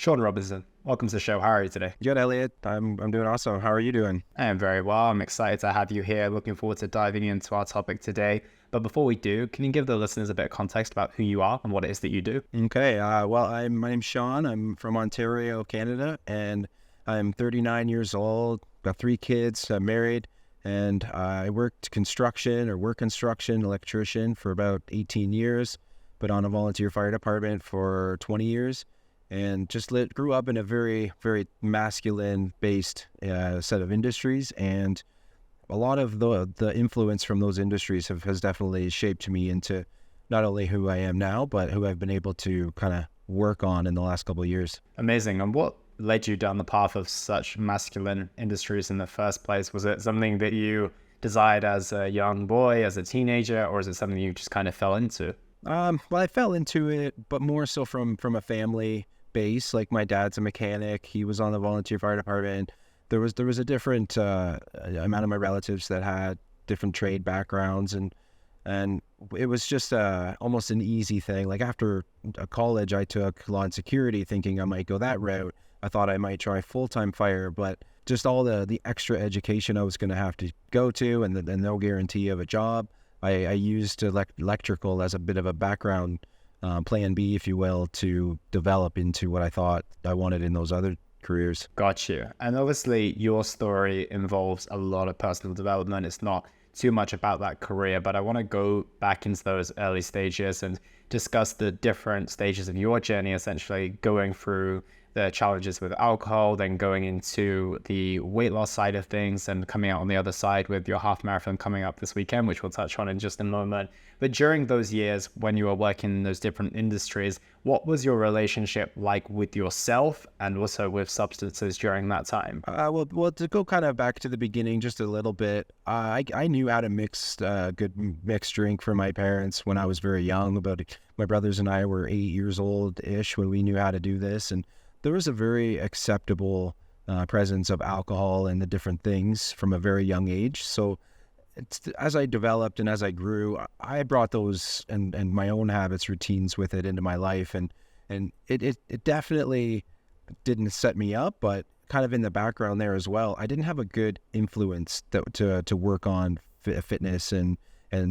Sean Robinson, welcome to the show. How are you today? Good, Elliot. I'm doing awesome. How are you doing? I am very well. I'm excited to have you here. Looking forward to diving into our topic today. But before we do, can you give the listeners a bit of context about who you are and what it is that you do? Okay. My name's Sean. I'm from Ontario, Canada, and I'm 39 years old. Got 3 kids. I'm married, and I work construction, electrician for about 18 years. Been on a volunteer fire department for 20 years. And grew up in a very, very masculine-based set of industries, and a lot of the influence from those industries has definitely shaped me into not only who I am now, but who I've been able to kind of work on in the last couple of years. Amazing. And what led you down the path of such masculine industries in the first place? Was it something that you desired as a young boy, as a teenager, or is it something you just kind of fell into? Well, I fell into it, but more so from a family base. Like, my dad's a mechanic. He was on the volunteer fire department. There was a different amount of my relatives that had different trade backgrounds, and it was just almost an easy thing. Like, after college, I took law and security, thinking I might go that route. I thought I might try full-time fire, but just all the extra education I was going to have to go to, and the no guarantee of a job. I used electrical as a bit of a background plan B, if you will, to develop into what I thought I wanted in those other careers. Got you. And obviously your story involves a lot of personal development. It's not too much about that career, but I want to go back into those early stages and discuss the different stages of your journey, essentially going through the challenges with alcohol, then going into the weight loss side of things and coming out on the other side with your half marathon coming up this weekend, which we'll touch on in just a moment. But during those years when you were working in those different industries, what was your relationship like with yourself and also with substances during that time? Well, to go kind of back to the beginning just a little bit, I knew how to mix good mixed drink for my parents when I was very young. My brothers and I were 8 years old-ish when we knew how to do this, and there was a very acceptable presence of alcohol and the different things from a very young age. So as I developed and as I grew, I brought those and my own habits, routines with it into my life. And it definitely didn't set me up, but kind of in the background there as well. I didn't have a good influence to work on fitness and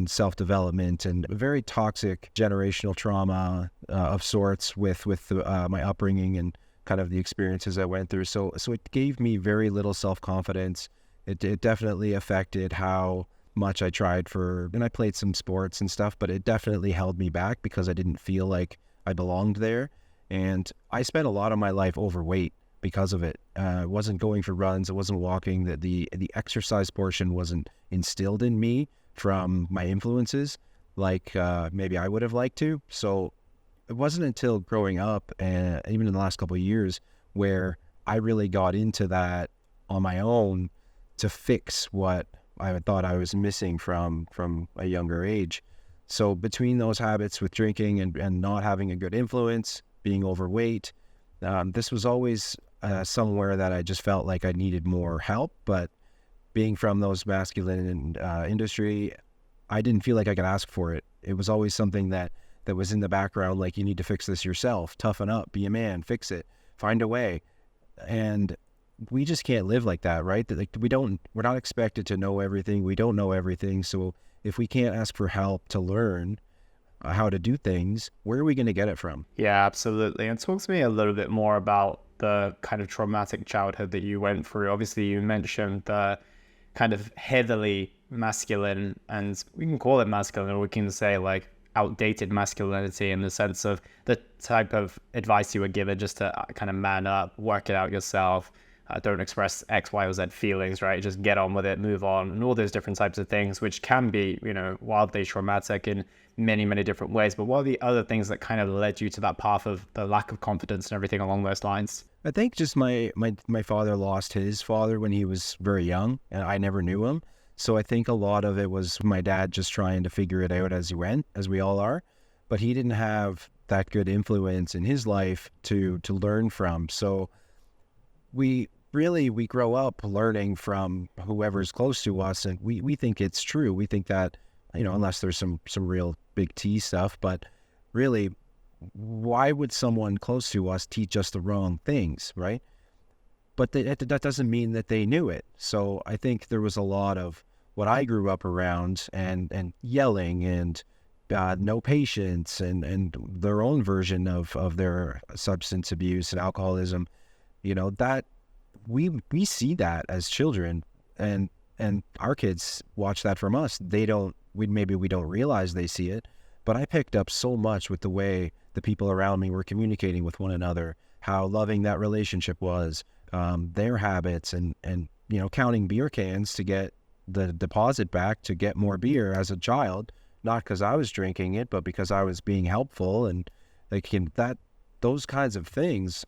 self-development, and a very toxic generational trauma of sorts with my upbringing and kind of the experiences I went through. So it gave me very little self-confidence. It definitely affected how much I tried and I played some sports and stuff, but it definitely held me back because I didn't feel like I belonged there. And I spent a lot of my life overweight because of it. I wasn't going for runs. I wasn't walking. The exercise portion wasn't instilled in me from my influences like maybe I would have liked to. So it wasn't until growing up, and even in the last couple of years, where I really got into that on my own to fix what I thought I was missing from a younger age. So between those habits with drinking and not having a good influence, being overweight, this was always somewhere that I just felt like I needed more help. But being from those masculine industry, I didn't feel like I could ask for it. It was always something that was in the background, like, you need to fix this yourself, toughen up, be a man, fix it, find a way. And we just can't live like that, right? Like, we're not expected to know everything. We don't know everything. So if we can't ask for help to learn how to do things, where are we going to get it from? Yeah, absolutely. And talk to me a little bit more about the kind of traumatic childhood that you went through. Obviously, you mentioned the kind of heavily masculine, and we can call it masculine, or we can say like outdated masculinity, in the sense of the type of advice you were given just to kind of man up, work it out yourself, don't express X, Y, or Z feelings, right? Just get on with it, move on, and all those different types of things, which can be, wildly traumatic in many, many different ways. But what are the other things that kind of led you to that path of the lack of confidence and everything along those lines? I think just my father lost his father when he was very young, and I never knew him. So I think a lot of it was my dad just trying to figure it out as he went, as we all are. But he didn't have that good influence in his life to learn from. So we grow up learning from whoever's close to us, and we think it's true. We think that, unless there's some real big T stuff, but really why would someone close to us teach us the wrong things, right? But that doesn't mean that they knew it. So I think there was a lot of what I grew up around, and yelling, and no patience, and their own version of their substance abuse and alcoholism. That we see that as children, and our kids watch that from us. Maybe we don't realize they see it, but I picked up so much with the way the people around me were communicating with one another, how loving that relationship was, their habits, and counting beer cans to get the deposit back to get more beer as a child, not because I was drinking it, but because I was being helpful. And those kinds of things,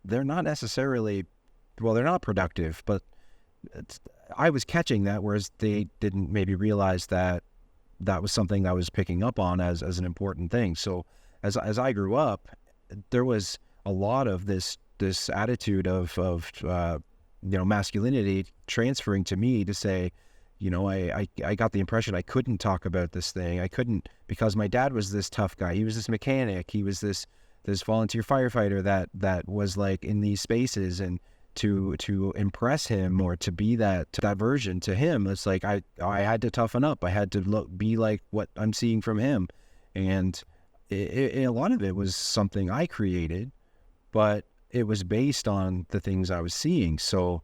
they're not necessarily, well, they're not productive, but I was catching that, whereas they didn't maybe realize that was something I was picking up on as an important thing. So as I grew up, there was a lot of this attitude of masculinity transferring to me to say, I got the impression I couldn't talk about this thing. I couldn't, because my dad was this tough guy. He was this mechanic. He was this volunteer firefighter that was like in these spaces, and to impress him or to be that version to him, it's like I had to toughen up. I had to be like what I'm seeing from him, and a lot of it was something I created, but it was based on the things I was seeing. So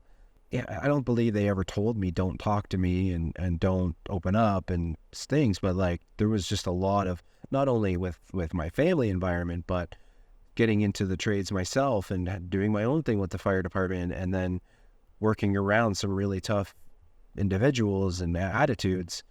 yeah, I don't believe they ever told me don't talk to me and don't open up and things, but like there was just a lot of, not only with my family environment, but getting into the trades myself and doing my own thing with the fire department, and then working around some really tough individuals and attitudes.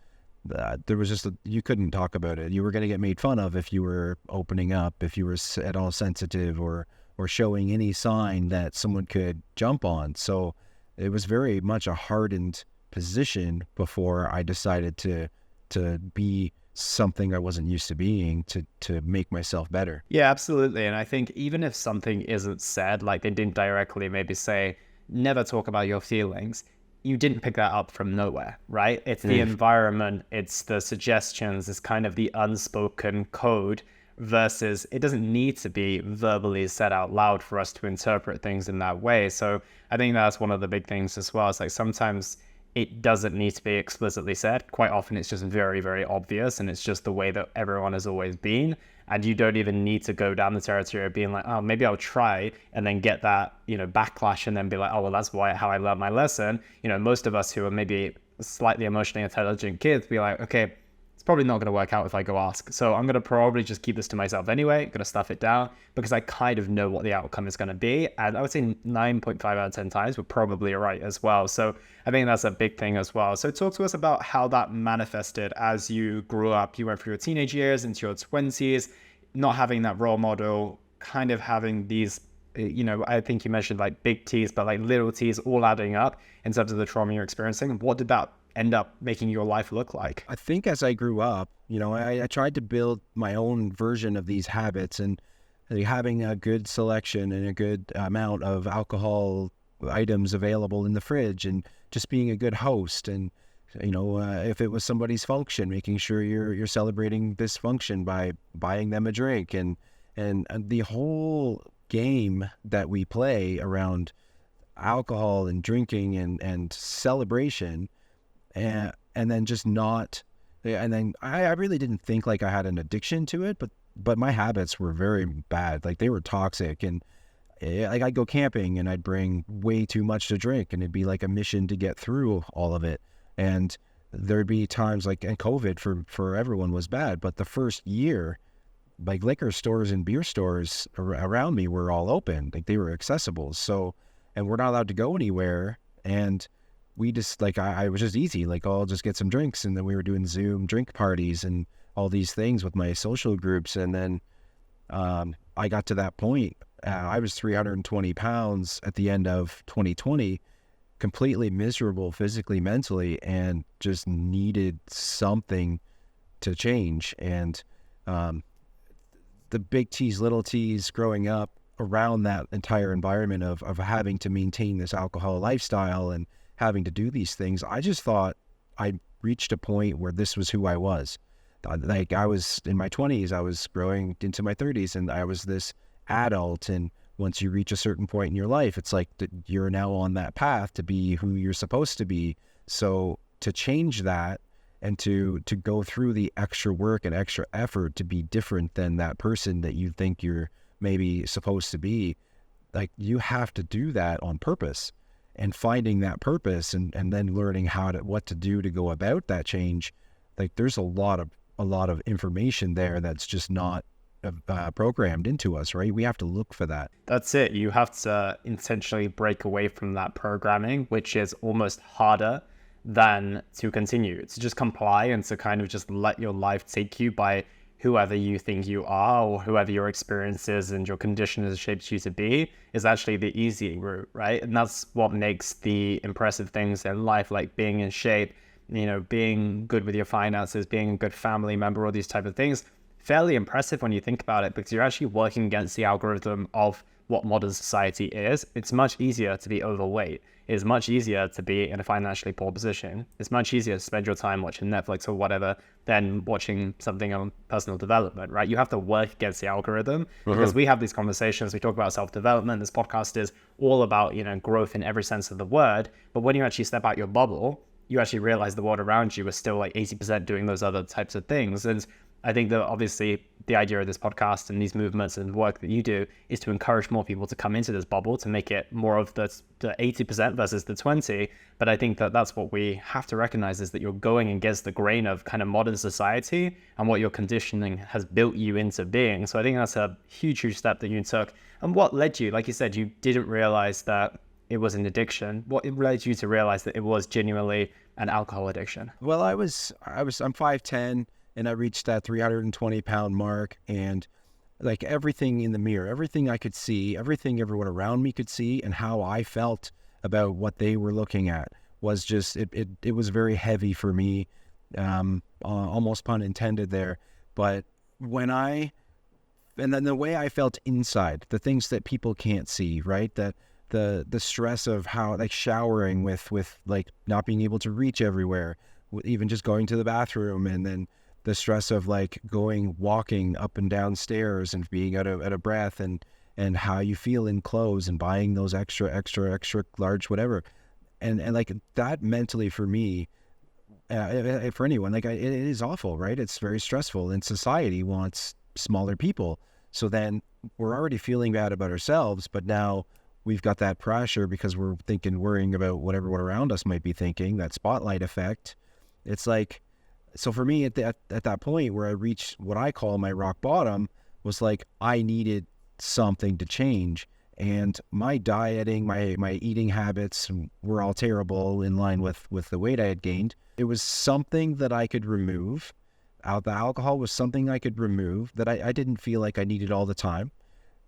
There was just you couldn't talk about it. You were going to get made fun of if you were opening up, if you were at all sensitive or showing any sign that someone could jump on. So it was very much a hardened position before I decided to be something I wasn't used to being, to make myself better. Yeah, absolutely. And I think even if something isn't said, like they didn't directly maybe say, never talk about your feelings, you didn't pick that up from nowhere, right? It's the environment, it's the suggestions, it's kind of the unspoken code, versus it doesn't need to be verbally said out loud for us to interpret things in that way. So I think that's one of the big things as well. It's like sometimes it doesn't need to be explicitly said. Quite often it's just very, very obvious, and it's just the way that everyone has always been. And you don't even need to go down the territory of being like, oh, maybe I'll try, and then get that, backlash, and then be like, oh, well, that's how I learned my lesson. Most of us who are maybe slightly emotionally intelligent kids be like, okay, it's probably not going to work out if I go ask. So I'm going to probably just keep this to myself anyway. I'm going to stuff it down because I kind of know what the outcome is going to be. And I would say 9.5 out of 10 times we're probably right as well. So I think that's a big thing as well. So talk to us about how that manifested as you grew up. You went through your teenage years into your 20s, not having that role model, kind of having these, I think you mentioned like big T's, but like little T's all adding up in terms of the trauma you're experiencing. What did that end up making your life look like? I think as I grew up, I tried to build my own version of these habits, and having a good selection and a good amount of alcohol items available in the fridge, and just being a good host. And if it was somebody's function, making sure you're celebrating this function by buying them a drink, and the whole game that we play around alcohol and drinking and celebration. And then just not, and then I really didn't think like I had an addiction to it, but my habits were very bad. Like they were toxic, and like I'd go camping and I'd bring way too much to drink, and it'd be like a mission to get through all of it. And there'd be times like, and COVID for everyone was bad, but the first year, like liquor stores and beer stores around me were all open, like they were accessible. So, and we're not allowed to go anywhere. And we just like, I was just easy, like, oh, I'll just get some drinks. And then we were doing Zoom drink parties and all these things with my social groups. And then I got to that point. I was 320 pounds at the end of 2020, completely miserable physically, mentally, and just needed something to change. And the big T's, little T's growing up around that entire environment of having to maintain this alcohol lifestyle and having to do these things, I just thought I reached a point where this was who I was. Like I was in my 20s, I was growing into my 30s, and I was this adult. And once you reach a certain point in your life, it's like you're now on that path to be who you're supposed to be. So to change that and to go through the extra work and extra effort to be different than that person that you think you're maybe supposed to be, like you have to do that on purpose. And finding that purpose and then learning what to do to go about that change, like there's a lot of information there that's just not programmed into us, right? We have to look for that. That's it. You have to intentionally break away from that programming, which is almost harder than to continue. To just comply and to kind of just let your life take you by whoever you think you are or whoever your experiences and your condition has shaped you to be is actually the easy route, right? And that's what makes the impressive things in life, like being in shape, being good with your finances, being a good family member, all these type of things, fairly impressive when you think about it, because you're actually working against the algorithm of what modern society is. It's much easier to be overweight. It's much easier to be in a financially poor position. It's much easier to spend your time watching Netflix or whatever than watching something on personal development, right? You have to work against the algorithm because we have these conversations. We talk about self-development. This podcast is all about, growth in every sense of the word. But when you actually step out your bubble, you actually realize the world around you is still like 80% doing those other types of things. And I think that obviously the idea of this podcast and these movements and work that you do is to encourage more people to come into this bubble, to make it more of the 80% versus the 20. But I think that that's what we have to recognize, is that you're going against the grain of kind of modern society and what your conditioning has built you into being. So I think that's a huge, huge step that you took. And what led you, like you said, you didn't realize that it was an addiction. What led you to realize that it was genuinely an alcohol addiction? Well, I'm 5'10", and I reached that 320-pound mark, and like everything in the mirror, everything I could see, everything everyone around me could see, and how I felt about what they were looking at was just, it was very heavy for me, almost pun intended there. But and then the way I felt inside, the things that people can't see, right? That the stress of how, like showering with like not being able to reach everywhere, even just going to the bathroom, and then the stress of like walking up and down stairs and being out of breath, and how you feel in clothes, and buying those extra large, whatever. And like that mentally for me, for anyone, like it is awful, right? It's very stressful, and society wants smaller people. So then we're already feeling bad about ourselves, but now we've got that pressure because we're worrying about what everyone around us might be thinking, that spotlight effect. It's like, so for me at that point where I reached what I call my rock bottom, was like I needed something to change. And my dieting, my eating habits were all terrible, in line with the weight I had gained. It was something that I could remove. The alcohol was something I could remove that I didn't feel like I needed all the time.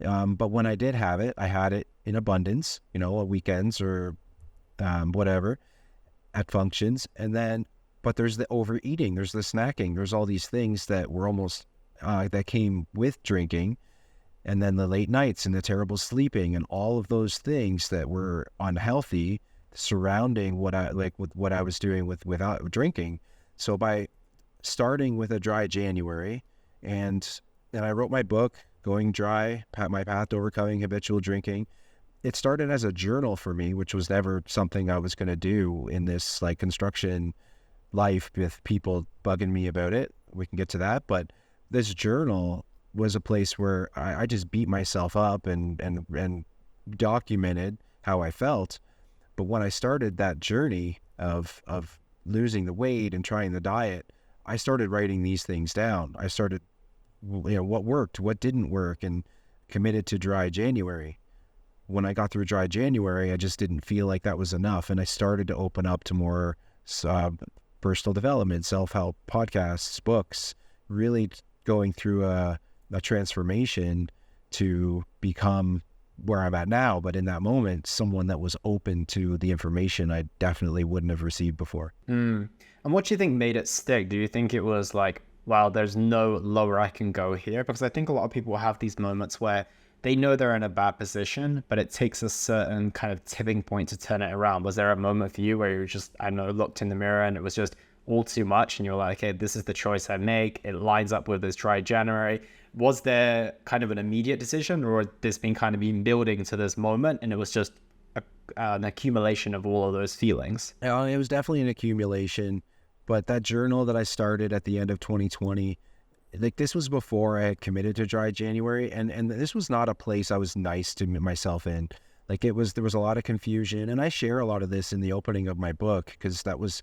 But when I did have it, I had it in abundance, on weekends or whatever, at functions. And then, but there's the overeating, there's the snacking, there's all these things that were almost, that came with drinking. And then the late nights and the terrible sleeping and all of those things that were unhealthy surrounding what I was doing without drinking. So by starting with a dry January, and then I wrote my book, Going Dry, My Path to Overcoming Habitual Drinking. It started as a journal for me, which was never something I was going to do in this like construction life with people bugging me about it. We can get to that. But this journal was a place where I just beat myself up and documented how I felt. But when I started that journey of losing the weight and trying the diet, I started writing these things down. I started, what worked, what didn't work, and committed to dry January. When I got through dry January, I just didn't feel like that was enough. And I started to open up to more personal development, self-help podcasts, books, really going through a transformation to become where I'm at now. But in that moment, someone that was open to the information I definitely wouldn't have received before. And what do you think made it stick? Do you think it was like, wow, there's no lower I can go here? Because I think a lot of people have these moments where they know they're in a bad position, but it takes a certain kind of tipping point to turn it around. Was there a moment for you where you just, I don't know, looked in the mirror and it was just, all too much and you're like, okay, this is the choice I make, it lines up with this dry January? Was there kind of an immediate decision, or had this been kind of been building to this moment and it was just an accumulation of all of those feelings? It was definitely an accumulation, but that journal that I started at the end of 2020, like this was before I had committed to dry January, and this was not a place I was nice to myself in. Like there was a lot of confusion, and I share a lot of this in the opening of my book because that was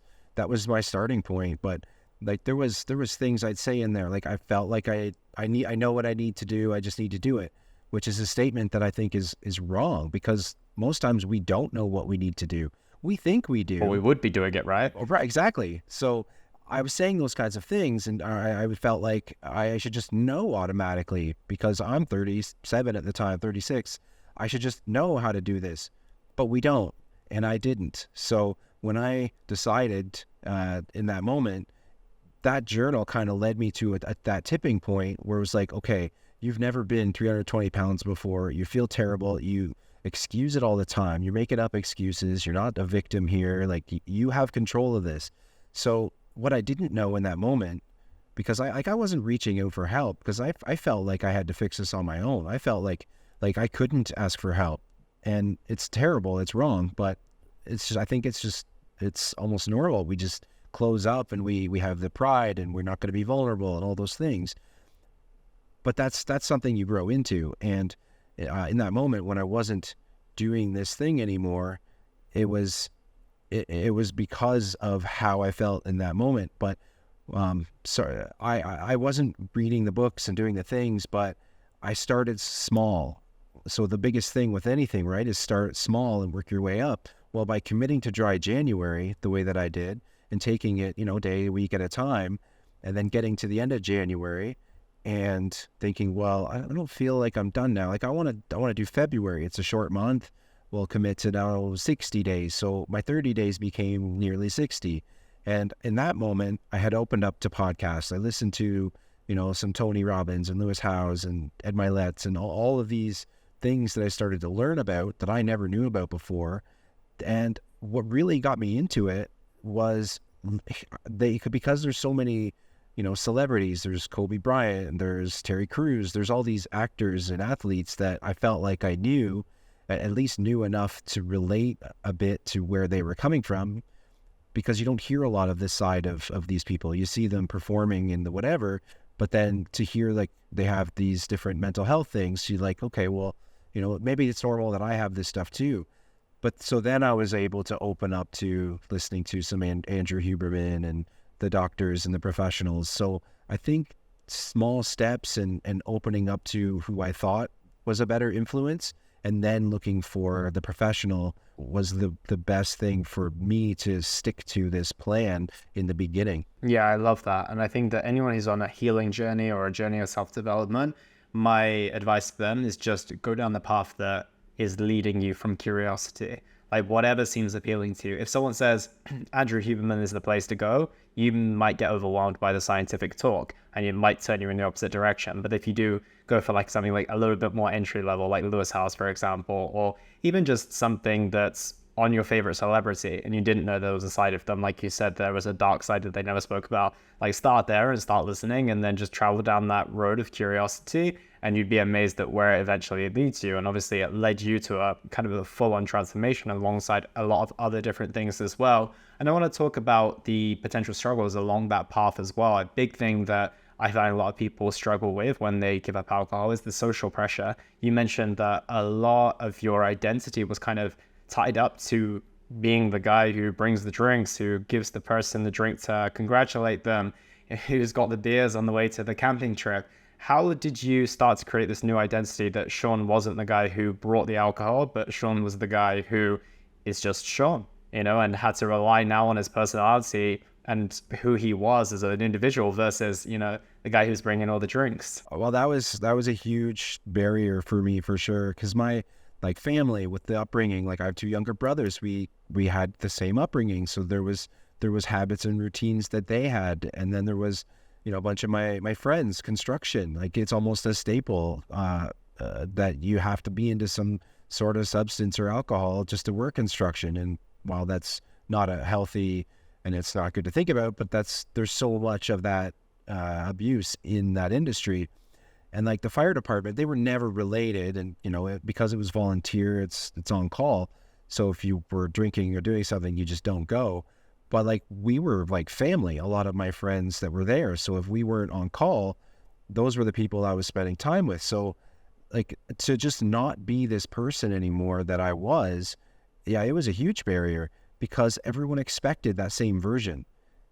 my starting point. But like there was things I'd say in there, like I felt like I know what I need to do, I just need to do it, which is a statement that I think is wrong, because most times we don't know what we need to do. We think we do. Or we would be doing it, right? Right, exactly. So I was saying those kinds of things, and I felt like I should just know automatically, because I'm 37 at the time, 36. I should just know how to do this, but we don't, and I didn't. So when I decided in that moment, that journal kind of led me to that tipping point where it was like, okay, you've never been 320 pounds before. You feel terrible. You excuse it all the time. You're making up excuses. You're not a victim here. Like you have control of this. So what I didn't know in that moment, because I wasn't reaching out for help, because I felt like I had to fix this on my own. I felt like I couldn't ask for help, and it's terrible. It's wrong, but it's just, I think it's almost normal. We just close up and we have the pride, and we're not going to be vulnerable and all those things. But that's something you grow into. And in that moment when I wasn't doing this thing anymore, it was because of how I felt in that moment. But sorry, I wasn't reading the books and doing the things, but I started small. So the biggest thing with anything, right, is start small and work your way up. Well, by committing to dry January the way that I did, and taking it, day, a week at a time, and then getting to the end of January and thinking, well, I don't feel like I'm done now. Like I want to do February. It's a short month. We'll commit to now 60 days. So my 30 days became nearly 60. And in that moment, I had opened up to podcasts. I listened to, some Tony Robbins and Lewis Howes and Ed Milet's and all of these things that I started to learn about that I never knew about before. And what really got me into it was because there's so many, celebrities. There's Kobe Bryant, there's Terry Crews, there's all these actors and athletes that I felt like I knew, at least knew enough to relate a bit to where they were coming from, because you don't hear a lot of this side of these people. You see them performing in the whatever, but then to hear like they have these different mental health things, you're like, okay, well, maybe it's normal that I have this stuff too. But so then I was able to open up to listening to some Andrew Huberman and the doctors and the professionals. So I think small steps and opening up to who I thought was a better influence, and then looking for the professional, was the best thing for me to stick to this plan in the beginning. Yeah, I love that. And I think that anyone who's on a healing journey or a journey of self-development, my advice to them is just go down the path that is leading you from curiosity. Like whatever seems appealing to you. If someone says Andrew Huberman is the place to go, you might get overwhelmed by the scientific talk and it might turn you in the opposite direction. But if you do go for like something like a little bit more entry level, like Lewis Howes, for example, or even just something that's on your favorite celebrity and you didn't know there was a side of them, like you said, there was a dark side that they never spoke about, like start there and start listening and then just travel down that road of curiosity, and you'd be amazed at where it eventually leads you. And obviously it led you to a kind of a full-on transformation alongside a lot of other different things as well. And I want to talk about the potential struggles along that path as well. A big thing that I find a lot of people struggle with when they give up alcohol is the social pressure. You mentioned that a lot of your identity was kind of tied up to being the guy who brings the drinks, who gives the person the drink to congratulate them, who's got the beers on the way to the camping trip. How did you start to create this new identity that Sean wasn't the guy who brought the alcohol, but Sean was the guy who is just Sean, and had to rely now on his personality and who he was as an individual versus, the guy who's bringing all the drinks? Well, that was a huge barrier for me, for sure, because my family, with the upbringing, I have two younger brothers, we had the same upbringing, so there was habits and routines that they had, and then there was a bunch of my friends, construction, it's almost a staple that you have to be into some sort of substance or alcohol just to work construction. And while that's not a healthy and it's not good to think about, but there's so much of that abuse in that industry. And like the fire department, they were never related, and because it was volunteer, it's on call. So if you were drinking or doing something, you just don't go. But like we were like family, a lot of my friends that were there. So if we weren't on call, those were the people I was spending time with. So like to just not be this person anymore that I was, yeah, it was a huge barrier because everyone expected that same version.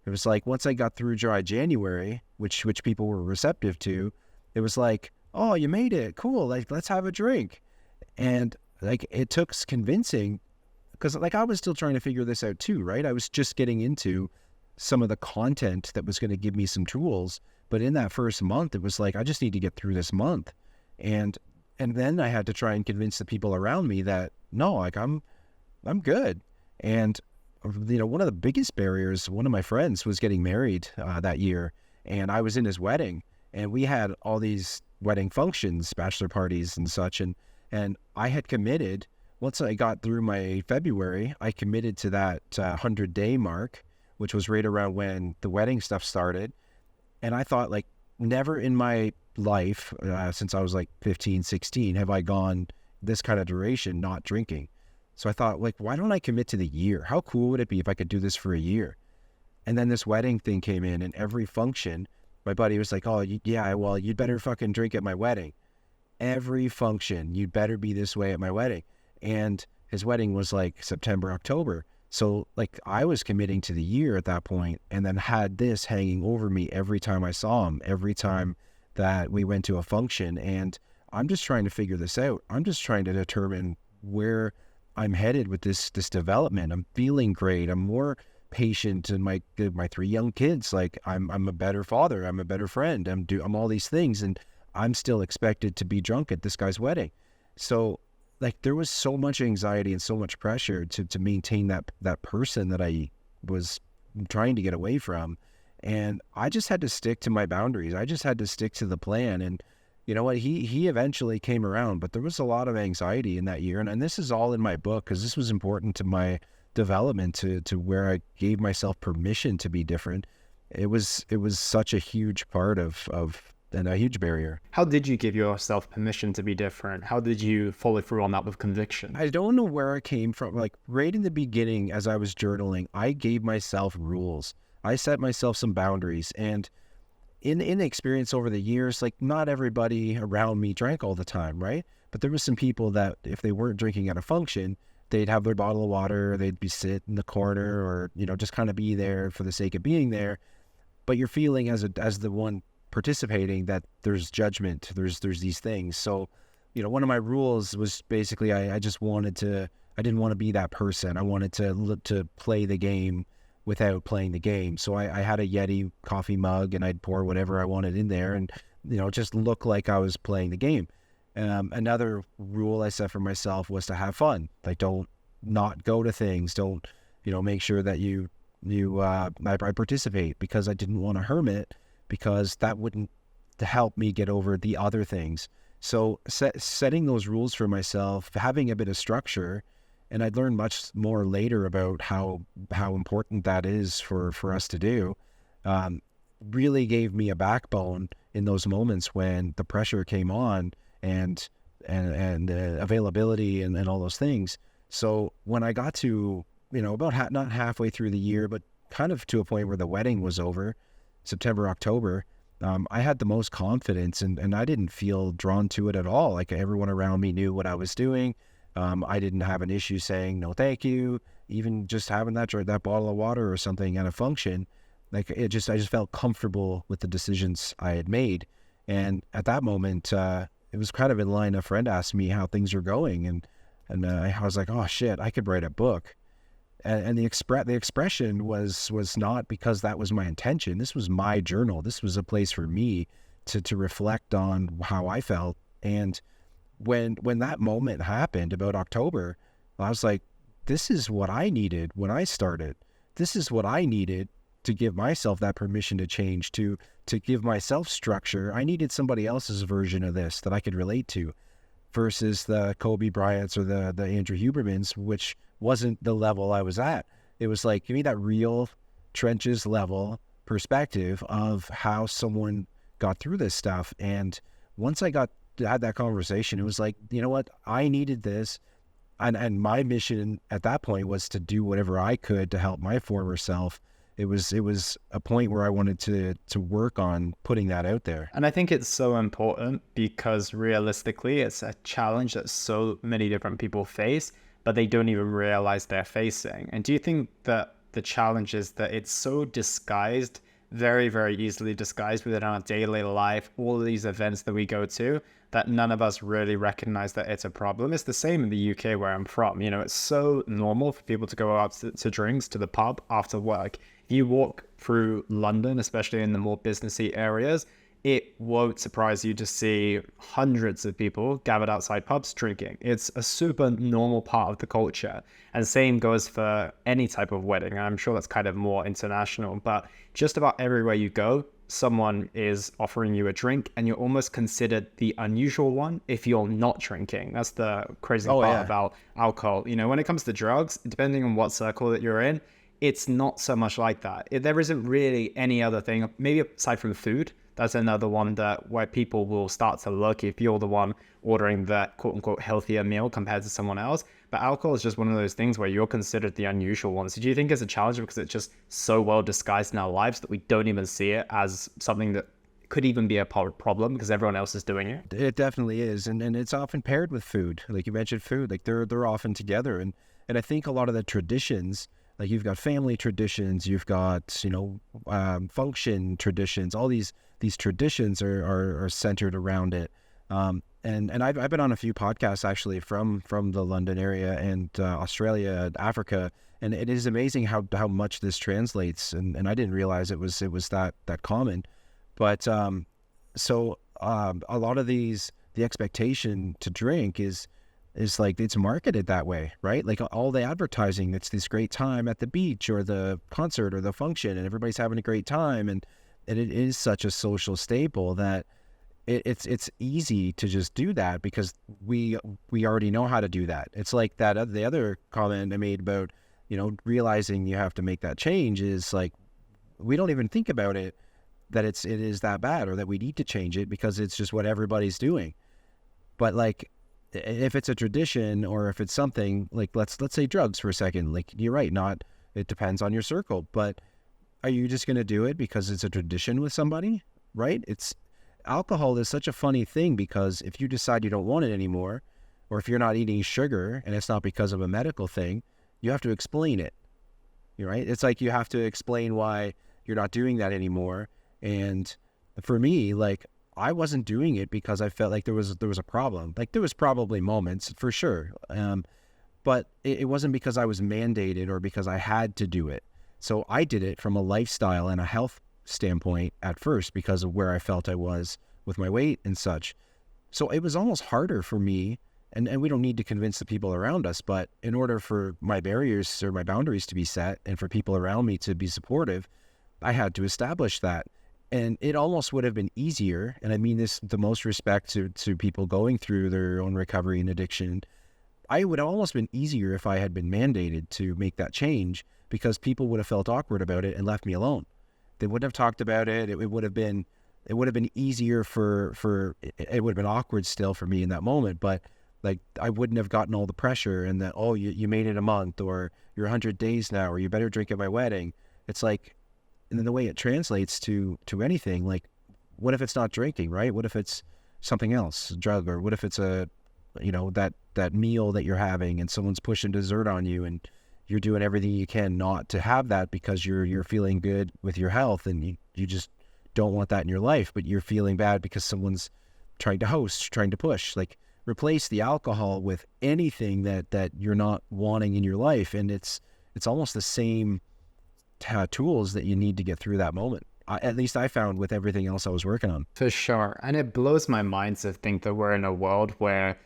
It was like once I got through dry January, which people were receptive to, it was like, oh, you made it, cool, like let's have a drink. And like it took convincing, because like I was still trying to figure this out too, right? I was just getting into some of the content that was going to give me some tools. But in that first month, it was like, I just need to get through this month. And then I had to try and convince the people around me that no, like I'm good. And one of the biggest barriers, one of my friends was getting married that year, and I was in his wedding, and we had all these wedding functions, bachelor parties and such. And I had committed, once I got through my February, I committed to that 100-day mark, which was right around when the wedding stuff started. And I thought, like, never in my life, since I was like 15, 16, have I gone this kind of duration not drinking. So I thought, like, why don't I commit to the year? How cool would it be if I could do this for a year? And then this wedding thing came in, and every function, my buddy was like, oh, yeah, well, you'd better fucking drink at my wedding. Every function, you'd better be this way at my wedding. And his wedding was like September, October. So like I was committing to the year at that point, and then had this hanging over me every time I saw him, every time that we went to a function. And I'm just trying to figure this out. I'm just trying to determine where I'm headed with this development. I'm feeling great. I'm more patient, and my 3 young kids, like I'm a better father. I'm a better friend. I'm all these things, and I'm still expected to be drunk at this guy's wedding. So like there was so much anxiety and so much pressure to maintain that person that I was trying to get away from. And I just had to stick to my boundaries. I just had to stick to the plan. And you know what? He eventually came around, but there was a lot of anxiety in that year. And this is all in my book because this was important to my development, to where I gave myself permission to be different. It was such a huge part of and a huge barrier. How did you give yourself permission to be different? How did you follow through on that with conviction? I don't know where it came from. Like right in the beginning, as I was journaling, I gave myself rules. I set myself some boundaries. And in the experience over the years, like not everybody around me drank all the time, right? But there was some people that if they weren't drinking at a function, they'd have their bottle of water, they'd be sit in the corner, or, just kind of be there for the sake of being there. But you're feeling as the one participating that there's judgment, there's these things. So, one of my rules was basically I didn't want to be that person. I wanted to play the game without playing the game. So I had a Yeti coffee mug, and I'd pour whatever I wanted in there, and just look like I was playing the game. Another rule I set for myself was to have fun. Like don't not go to things. Don't make sure that I participate, because I didn't want to hermit, because that wouldn't help me get over the other things. So setting those rules for myself, having a bit of structure, and I'd learned much more later about how important that is for us to do, really gave me a backbone in those moments when the pressure came on, and availability and all those things. So when I got to, about not halfway through the year, but kind of to a point where the wedding was over, September, October, I had the most confidence, and I didn't feel drawn to it at all. Like everyone around me knew what I was doing. I didn't have an issue saying no thank you, even just having that bottle of water or something at a function. Like I just felt comfortable with the decisions I had made. And at that moment, it was kind of in line. A friend asked me how things are going, and I was like, oh shit, I could write a book. And the expression was not because that was my intention. This was my journal. This was a place for me to reflect on how I felt. And when that moment happened about October, I was like, this is what I needed when I started. This is what I needed to give myself that permission to change, to give myself structure. I needed somebody else's version of this that I could relate to, versus the Kobe Bryants or the Andrew Hubermans, which wasn't the level I was at. It was like, give me that real trenches level perspective of how someone got through this stuff. And once I had that conversation, it was like, you know what, I needed this. And my mission at that point was to do whatever I could to help my former self. It was a point where I wanted to work on putting that out there. And I think it's so important because realistically, it's a challenge that so many different people face, but they don't even realize they're facing. And do you think that the challenge is that it's so disguised, very, very easily disguised within our daily life, all of these events that we go to, that none of us really recognize that it's a problem? It's the same in the UK where I'm from. You know, it's so normal for people to go out to drinks, to the pub after work. If you walk through London, especially in the more businessy areas, it won't surprise you to see hundreds of people gathered outside pubs drinking. It's a super normal part of the culture. And same goes for any type of wedding. I'm sure that's kind of more international, but just about everywhere you go, someone is offering you a drink and you're almost considered the unusual one if you're not drinking. That's the crazy part about alcohol. You know, when it comes to drugs, depending on what circle that you're in, it's not so much like that. There isn't really any other thing, maybe aside from food. That's another one where people will start to look if you're the one ordering that quote unquote healthier meal compared to someone else. But alcohol is just one of those things where you're considered the unusual one. So do you think it's a challenge because it's just so well disguised in our lives that we don't even see it as something that could even be a problem because everyone else is doing it? It definitely is. And it's often paired with food. Like you mentioned food, like they're often together. And I think a lot of the traditions, like you've got family traditions, you've got, function traditions, all these traditions are centered around it. And I've been on a few podcasts actually from the London area and Australia, Africa, and it is amazing how much this translates. And I didn't realize it was that common. But a lot of the expectation to drink is like it's marketed that way, right? Like all the advertising, it's this great time at the beach or the concert or the function, and everybody's having a great time, and it is such a social staple that it's easy to just do that because we already know how to do that. It's like the other comment I made about realizing you have to make that change is like we don't even think about it that it is that bad or that we need to change it because it's just what everybody's doing. But like if it's a tradition or if it's something like let's say drugs for a second, like you're right, it depends on your circle, but are you just going to do it because it's a tradition with somebody, right? Alcohol is such a funny thing because if you decide you don't want it anymore, or if you're not eating sugar and it's not because of a medical thing, you have to explain it, right? It's like you have to explain why you're not doing that anymore. And for me, like I wasn't doing it because I felt like there was a problem. Like there was probably moments for sure, but it wasn't because I was mandated or because I had to do it. So I did it from a lifestyle and a health standpoint at first because of where I felt I was with my weight and such. So it was almost harder for me, and we don't need to convince the people around us, but in order for my barriers or my boundaries to be set and for people around me to be supportive, I had to establish that. And it almost would have been easier, and I mean this with the most respect to people going through their own recovery and addiction, I would have almost been easier if I had been mandated to make that change because people would have felt awkward about it and left me alone. They wouldn't have talked about it. It would have been easier it would have been awkward still for me in that moment, but like I wouldn't have gotten all the pressure and that, oh, you made it a month or you're 100 days now, or you better drink at my wedding. It's like, and then the way it translates to anything, like what if it's not drinking, right? What if it's something else, a drug, or what if it's that meal that you're having and someone's pushing dessert on you and you're doing everything you can not to have that because you're feeling good with your health and you just don't want that in your life, but you're feeling bad because someone's trying to host, trying to push. Like replace the alcohol with anything that you're not wanting in your life, and it's almost the same tools that you need to get through that moment. At least I found with everything else I was working on. For sure. And it blows my mind to think that we're in a world where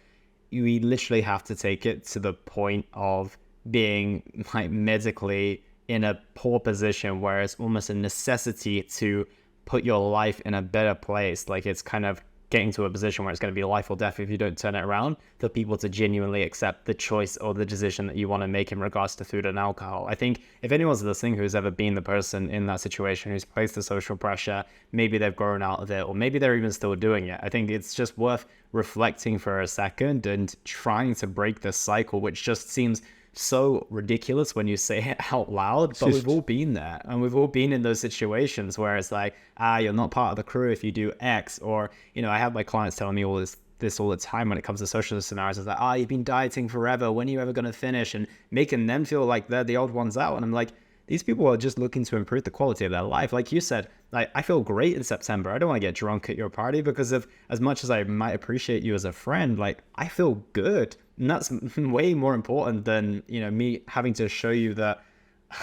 we literally have to take it to the point of being like medically in a poor position where it's almost a necessity to put your life in a better place. Like it's kind of getting to a position where it's going to be life or death if you don't turn it around, for people to genuinely accept the choice or the decision that you want to make in regards to food and alcohol. I think if anyone's listening who's ever been the person in that situation who's faced the social pressure, maybe they've grown out of it, or maybe they're even still doing it, I think it's just worth reflecting for a second and trying to break this cycle, which just seems so ridiculous when you say it out loud, but we've all been there, and we've all been in those situations where it's like, you're not part of the crew if you do X, or, I have my clients telling me all this all the time when it comes to social scenarios. It's like, you've been dieting forever, when are you ever going to finish, and making them feel like they're the odd ones out. And I'm like, these people are just looking to improve the quality of their life. Like you said, like, I feel great in September. I don't want to get drunk at your party because of, as much as I might appreciate you as a friend, like, I feel good. And that's way more important than, me having to show you that.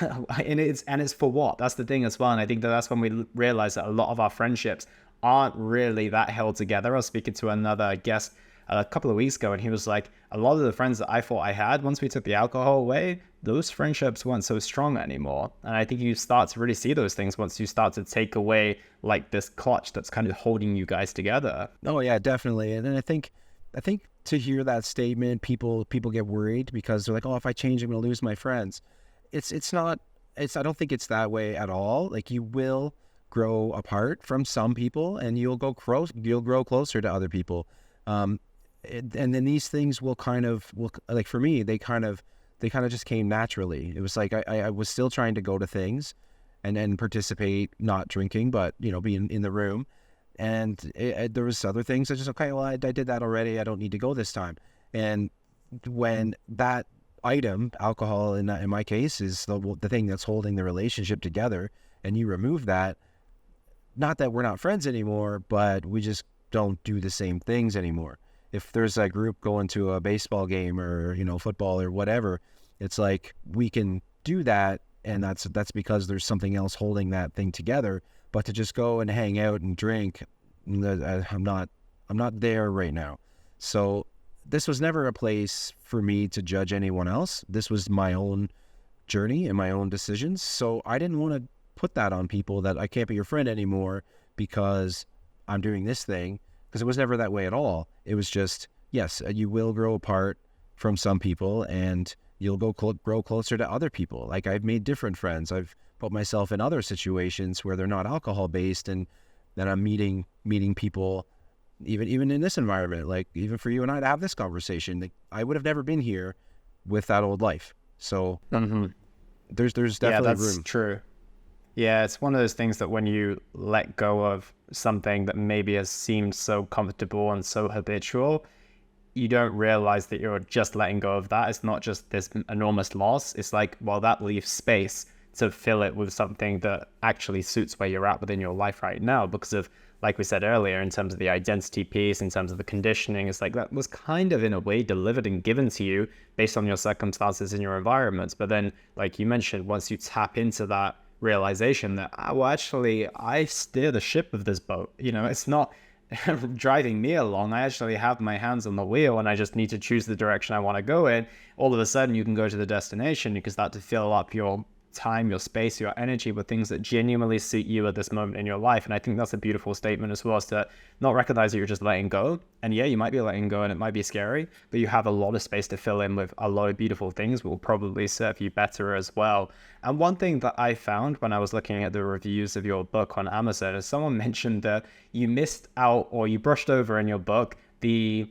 And it's for what? That's the thing as well. And I think that's when we realize that a lot of our friendships aren't really that held together. I was speaking to another guest a couple of weeks ago, and he was like, a lot of the friends that I thought I had, once we took the alcohol away, those friendships weren't so strong anymore. And I think you start to really see those things once you start to take away like this clutch that's kind of holding you guys together. Oh yeah, definitely. And then I think to hear that statement, people get worried because they're like, oh, if I change, I'm going to lose my friends. I don't think it's that way at all. Like, you will grow apart from some people, and you'll grow closer to other people. And then these things will like, for me, they kind of just came naturally. It was like I was still trying to go to things and then participate, not drinking, but be in the room. And there was other things I just, okay, well, I did that already, I don't need to go this time. And when that item, alcohol in my case, is the thing that's holding the relationship together, and you remove that, not that we're not friends anymore, but we just don't do the same things anymore. If there's a group going to a baseball game or, football or whatever, it's like we can do that, and that's because there's something else holding that thing together. But to just go and hang out and drink, I'm not there right now. So this was never a place for me to judge anyone else. This was my own journey and my own decisions. So I didn't want to put that on people, that I can't be your friend anymore because I'm doing this thing, because it was never that way at all. It was just, yes, you will grow apart from some people, and you'll grow closer to other people. Like, I've made different friends. I've put myself in other situations where they're not alcohol based, and then I'm meeting people, even in this environment. Like, even for you and I to have this conversation, like, I would have never been here with that old life. So there's definitely that's room. True. Yeah, it's one of those things that when you let go of something that maybe has seemed so comfortable and so habitual, you don't realize that you're just letting go of that. It's not just this enormous loss. It's like, well, that leaves space to fill it with something that actually suits where you're at within your life right now, because of, like we said earlier, in terms of the identity piece, in terms of the conditioning, it's like that was kind of in a way delivered and given to you based on your circumstances and your environments. But then, like you mentioned, once you tap into that realization that, well, actually, I steer the ship of this boat, it's not driving me along. I actually have my hands on the wheel, and I just need to choose the direction I want to go in. All of a sudden, you can go to the destination. You can start to fill up your time, your space, your energy with things that genuinely suit you at this moment in your life. And I think that's a beautiful statement as well, is to not recognize that you're just letting go. And yeah, you might be letting go and it might be scary, but you have a lot of space to fill in with a lot of beautiful things that will probably serve you better as well. And one thing that I found when I was looking at the reviews of your book on Amazon is someone mentioned that you missed out, or you brushed over in your book, the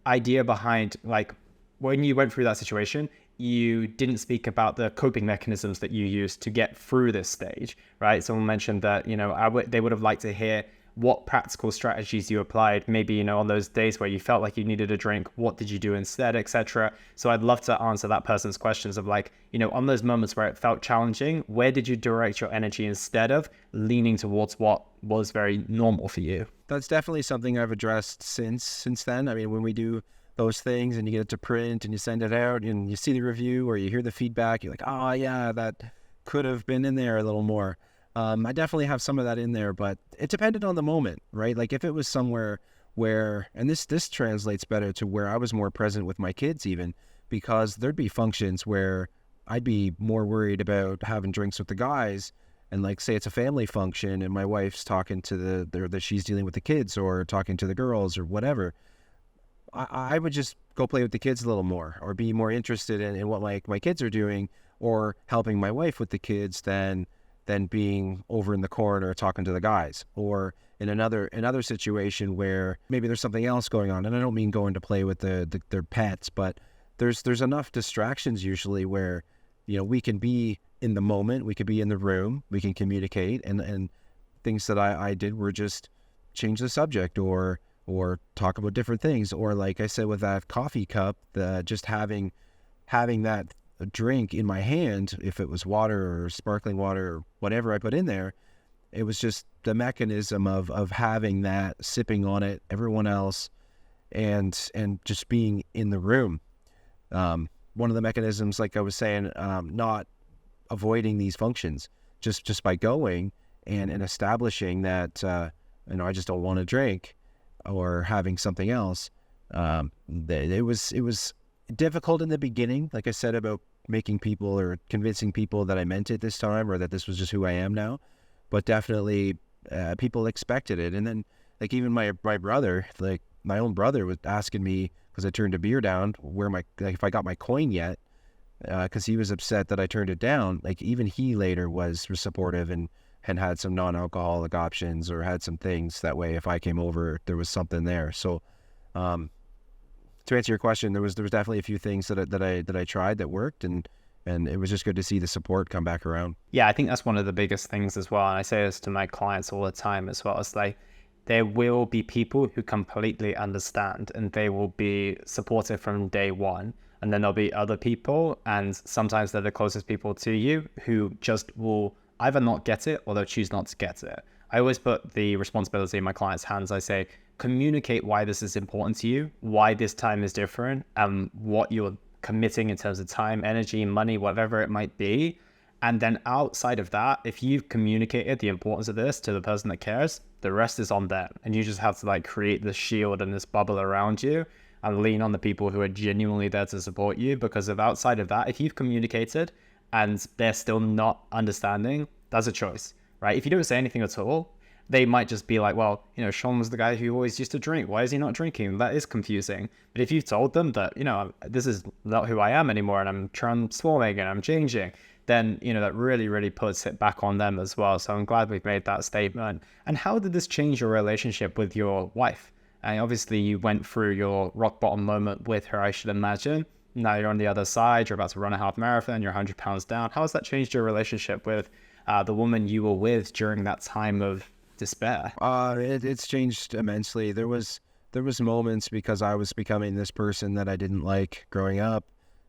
idea behind, like, when you went through that situation, you didn't speak about the coping mechanisms that you used to get through this stage, right? Someone mentioned that, they would have liked to hear what practical strategies you applied, maybe, on those days where you felt like you needed a drink, what did you do instead, etc. So I'd love to answer that person's questions of, like, on those moments where it felt challenging, where did you direct your energy instead of leaning towards what was very normal for you? That's definitely something I've addressed since then. I mean, when we do those things and you get it to print and you send it out and you see the review or you hear the feedback, you're like, oh yeah, that could have been in there a little more. I definitely have some of that in there, but it depended on the moment, right? Like, if it was somewhere where, and this translates better to where I was more present with my kids even, because there'd be functions where I'd be more worried about having drinks with the guys and like say it's a family function and my wife's talking to that she's dealing with the kids or talking to the girls or whatever, I would just go play with the kids a little more or be more interested in what my kids are doing or helping my wife with the kids than being over in the corner talking to the guys. Or in another situation where maybe there's something else going on, and I don't mean going to play with their pets, but there's enough distractions usually where, you know, we can be in the moment, we could be in the room, we can communicate, and things that I did were just change the subject or talk about different things, or like I said with that coffee cup, just having that drink in my hand, if it was water or sparkling water or whatever I put in there, it was just the mechanism of having that, sipping on it, everyone else, and just being in the room. One of the mechanisms, like I was saying, not avoiding these functions, just by going and establishing that, I just don't want to drink, or having something else. It was difficult in the beginning, like I said, about making people or convincing people that I meant it this time or that this was just who I am now. But definitely people expected it. And then like even my brother, like my own brother was asking me, because I turned a beer down, if I got my coin yet, because he was upset that I turned it down. Like even he later was supportive and had some non-alcoholic options or had some things that way. If I came over, there was something there. So to answer your question, there was definitely a few things that I tried that worked, and it was just good to see the support come back around. Yeah, I think that's one of the biggest things as well. And I say this to my clients all the time as well. It's like, there will be people who completely understand and they will be supportive from day one. And then there'll be other people, and sometimes they're the closest people to you, who just will either not get it or they'll choose not to get it. I always put the responsibility in my clients' hands. I say, communicate why this is important to you, why this time is different, and what you're committing in terms of time, energy, money, whatever it might be. And then outside of that, if you've communicated the importance of this to the person that cares, the rest is on them. And you just have to like create this shield and this bubble around you and lean on the people who are genuinely there to support you. Because if outside of that, if you've communicated and they're still not understanding, that's a choice, right? If you don't say anything at all, they might just be like, well, you know, Sean was the guy who always used to drink. Why is he not drinking? That is confusing. But if you've told them that, you know, this is not who I am anymore and I'm transforming and I'm changing, then, you know, that really, really puts it back on them as well. So I'm glad we've made that statement. And how did this change your relationship with your wife? And obviously you went through your rock bottom moment with her, I should imagine. Now you're on the other side, you're about to run a half marathon, you're 100 pounds down. How has that changed your relationship with the woman you were with during that time of despair? It's changed immensely. There was moments, because I was becoming this person that I didn't like growing up.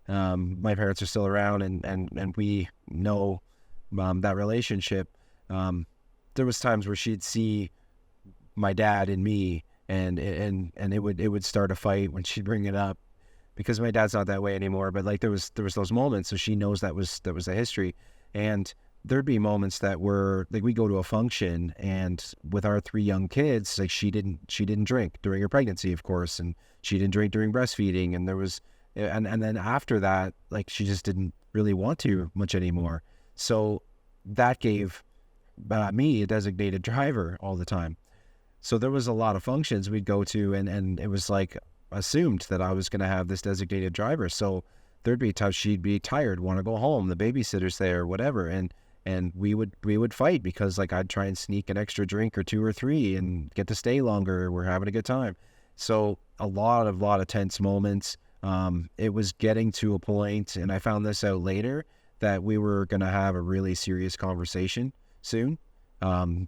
My parents are still around, and we know that relationship. There was times where she'd see my dad in me, and it would start a fight when she'd bring it up, because my dad's not that way anymore. But like there was those moments, so she knows that was the history. And there'd be moments that were like, we go to a function, and with our 3 young kids, like she didn't drink during her pregnancy, of course, and she didn't drink during breastfeeding, and there was. And then after that, like she just didn't really want to much anymore. So that gave me a designated driver all the time. So there was a lot of functions we'd go to, and it was like assumed that I was going to have this designated driver. So there'd be times she'd be tired, want to go home, the babysitter's there, whatever, and we would fight because like I'd try and sneak an extra drink or 2 or 3 and get to stay longer. We're having a good time. So a lot of tense moments. It was getting to a point, and I found this out later, that we were going to have a really serious conversation soon.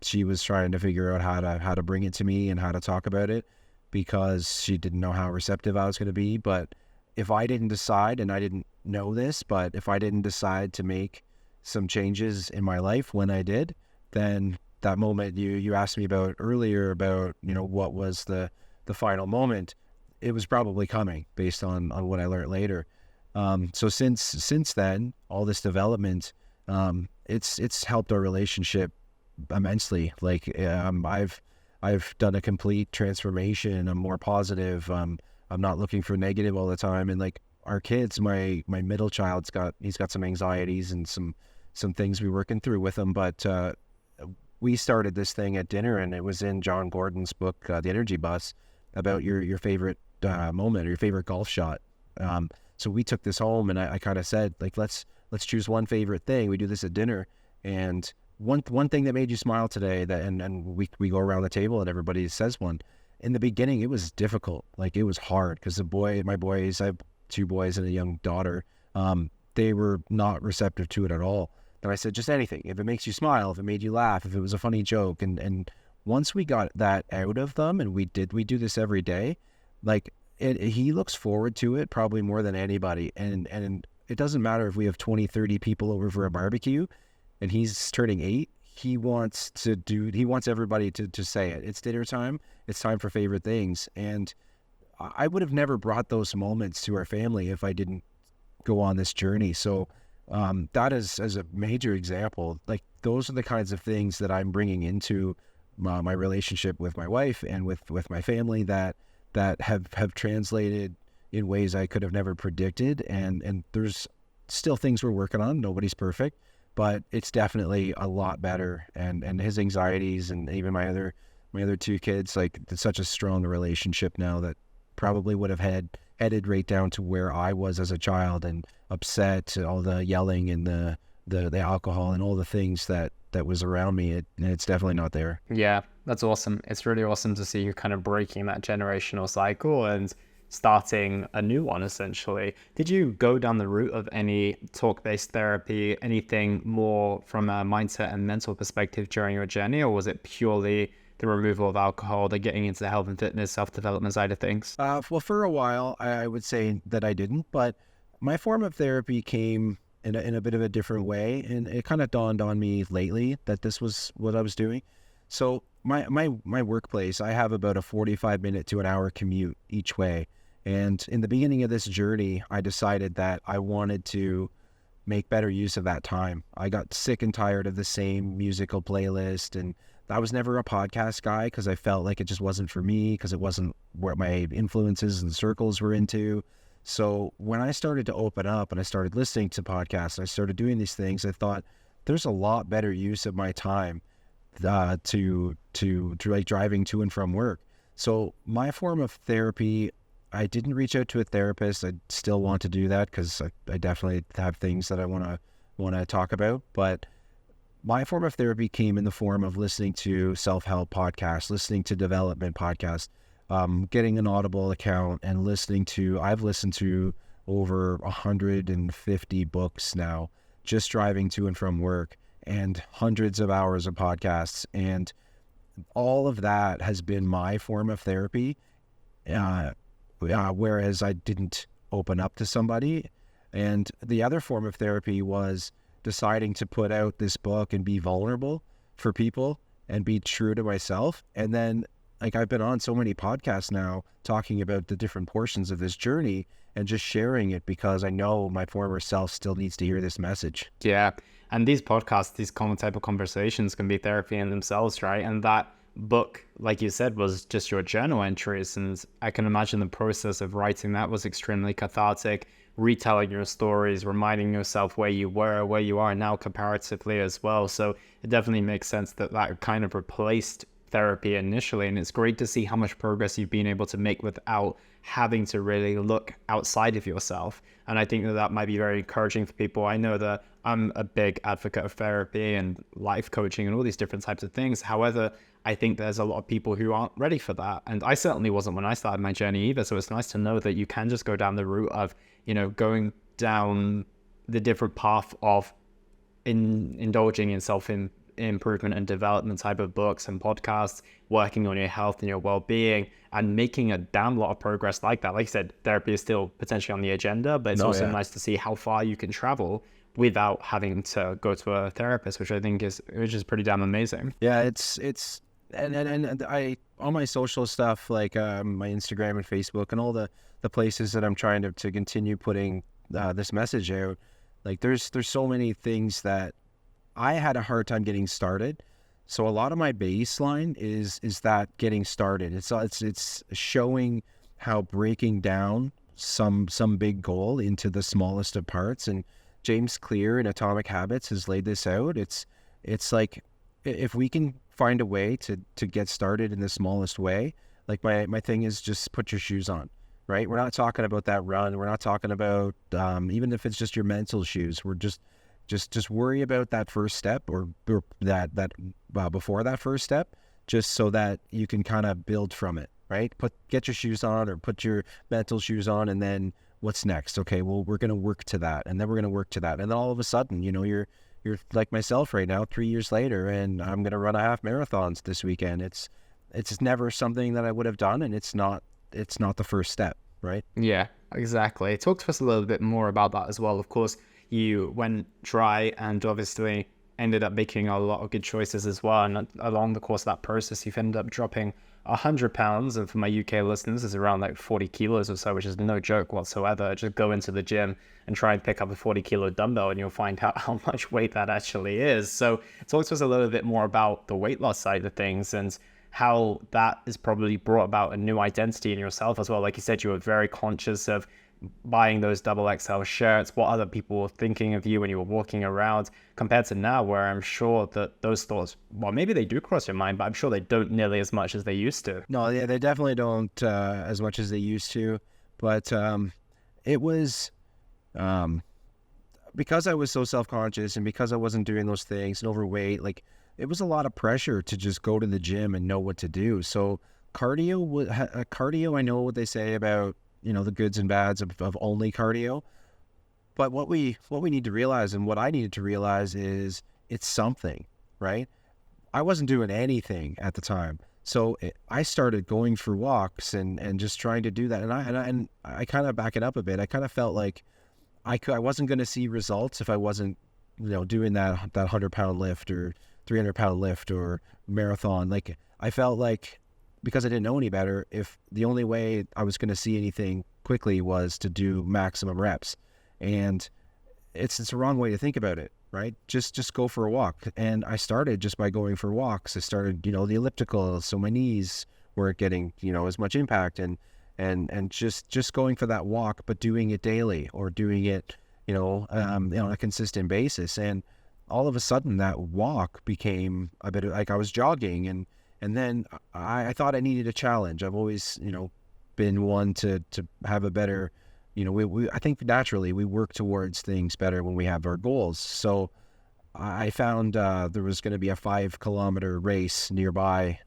She was trying to figure out how to bring it to me and how to talk about it, because she didn't know how receptive I was going to be. But if I didn't decide, and I didn't know this, but if I didn't decide to make some changes in my life when I did, then that moment you asked me about earlier about, you know, what was the final moment, it was probably coming based on what I learned later. So since then, all this development, it's helped our relationship immensely. Like I've done a complete transformation. I'm more positive. I'm not looking for negative all the time. And like our kids, my middle child's got some anxieties and some some things we're working through with him. But we started this thing at dinner, and it was in John Gordon's book, The Energy Bus, about your favorite moment or your favorite golf shot. So we took this home, and I kind of said, like, let's choose one favorite thing. We do this at dinner, and one thing that made you smile today, that and we go around the table and everybody says one. In the beginning, it was difficult. Like, it was hard because my boys, I have 2 boys and a young daughter. They were not receptive to it at all. And I said, just anything. If it makes you smile, if it made you laugh, if it was a funny joke. And once we got that out of them, and we do this every day, like, he looks forward to it probably more than anybody. And it doesn't matter if we have 20, 30 people over for a barbecue and he's turning 8. He wants everybody to say it. It's dinner time. It's time for favorite things. And I would have never brought those moments to our family if I didn't go on this journey. So that is, as a major example, like, those are the kinds of things that I'm bringing into my relationship with my wife and with my family that have translated in ways I could have never predicted. And there's still things we're working on. Nobody's perfect, but it's definitely a lot better. And his anxieties, and even my other 2 kids, like, it's such a strong relationship now that probably would have headed right down to where I was as a child, and upset, all the yelling and the alcohol and all the things that was around me. It's definitely not there. Yeah, that's awesome. It's really awesome to see you kind of breaking that generational cycle and starting a new one, essentially. Did you go down the route of any talk-based therapy, anything more from a mindset and mental perspective during your journey, or was it purely the removal of alcohol, the getting into the health and fitness, self-development side of things? Well, for a while, I would say that I didn't, but my form of therapy came in a bit of a different way, and it kind of dawned on me lately that this was what I was doing. So my workplace, I have about a 45-minute to an hour commute each way. And in the beginning of this journey, I decided that I wanted to make better use of that time. I got sick and tired of the same musical playlist, and I was never a podcast guy because I felt like it just wasn't for me, because it wasn't what my influences and circles were into. So when I started to open up and I started listening to podcasts, and I started doing these things, I thought there's a lot better use of my time to like driving to and from work. So my form of therapy, I didn't reach out to a therapist. I still want to do that because I definitely have things that I want to talk about. But my form of therapy came in the form of listening to self-help podcasts, listening to development podcasts, getting an Audible account, and I've listened to over 150 books now, just driving to and from work, and hundreds of hours of podcasts. And all of that has been my form of therapy. Whereas I didn't open up to somebody. And the other form of therapy was deciding to put out this book and be vulnerable for people and be true to myself. And then, like, I've been on so many podcasts now talking about the different portions of this journey and just sharing it because I know my former self still needs to hear this message. Yeah. And these podcasts, these common type of conversations can be therapy in themselves, right? And that book, like you said, was just your journal entries. And I can imagine the process of writing that was extremely cathartic, retelling your stories, reminding yourself where you were, where you are now comparatively as well. So it definitely makes sense that that kind of replaced therapy initially. And it's great to see how much progress you've been able to make without having to really look outside of yourself. And I think that that might be very encouraging for people. I know that I'm a big advocate of therapy and life coaching and all these different types of things. However, I think there's a lot of people who aren't ready for that. And I certainly wasn't when I started my journey either. So it's nice to know that you can just go down the route of, you know, going down the different path of indulging in self-improvement and development type of books and podcasts, working on your health and your well-being, and making a damn lot of progress like that. Like I said, therapy is still potentially on the agenda, but it's also nice to see how far you can travel without having to go to a therapist, which I think is pretty damn amazing. Yeah, it's and I, all my social stuff, like my Instagram and Facebook and all the places that I'm trying to continue putting this message out, like there's so many things that I had a hard time getting started. So a lot of my baseline is that getting started. It's showing how breaking down some big goal into the smallest of parts and James Clear in Atomic Habits has laid this out. It's like, if we can find a way to get started in the smallest way, like my thing is just put your shoes on, right? We're not talking about that run. We're not talking about, even if it's just your mental shoes, we're just worry about that first step, or that before that first step, just so that you can kind of build from it, right? Get your shoes on, or put your mental shoes on, and then what's next? Okay, well, we're going to work to that, and then we're going to work to that. And then all of a sudden, you're like myself right now, 3 years later, and I'm going to run a half marathons this weekend. It's never something that I would have done, and it's not the first step, right? Yeah, exactly. Talk to us a little bit more about that as well. Of course, you went dry and obviously ended up making a lot of good choices as well. And along the course of that process, you've ended up dropping 100 pounds. And for my UK listeners, it's around like 40 kilos or so, which is no joke whatsoever. Just go into the gym and try and pick up a 40-kilo dumbbell, and you'll find out how much weight that actually is. So talk to us a little bit more about the weight loss side of things, and how that has probably brought about a new identity in yourself as well. Like you said, you were very conscious of buying those double XL shirts, what other people were thinking of you when you were walking around, compared to now, where I'm sure that those thoughts, well, maybe they do cross your mind, but I'm sure they don't nearly as much as they used to. No, yeah, they definitely don't as much as they used to. But it was, because I was so self-conscious, and because I wasn't doing those things and overweight, like, it was a lot of pressure to just go to the gym and know what to do. So cardio, I know what they say about, the goods and bads of only cardio. But what we need to realize, and what I needed to realize, is it's something, right? I wasn't doing anything at the time. So I started going for walks and just trying to do that. And I kind of back it up a bit. I kind of felt like I wasn't going to see results if I wasn't, doing that 100-pound lift or 300-pound lift or marathon. Like, I felt like, because I didn't know any better, if the only way I was going to see anything quickly was to do maximum reps. And it's the wrong way to think about it, right? Just go for a walk. And I started just by going for walks. I started, the elliptical, so my knees weren't getting, as much impact, and just going for that walk, but doing it daily, or doing it, on a consistent basis. And all of a sudden, that walk became a bit like I was jogging, and then I thought I needed a challenge. I've always, been one to have a better, I think naturally we work towards things better when we have our goals. So I found there was going to be a 5-kilometer race nearby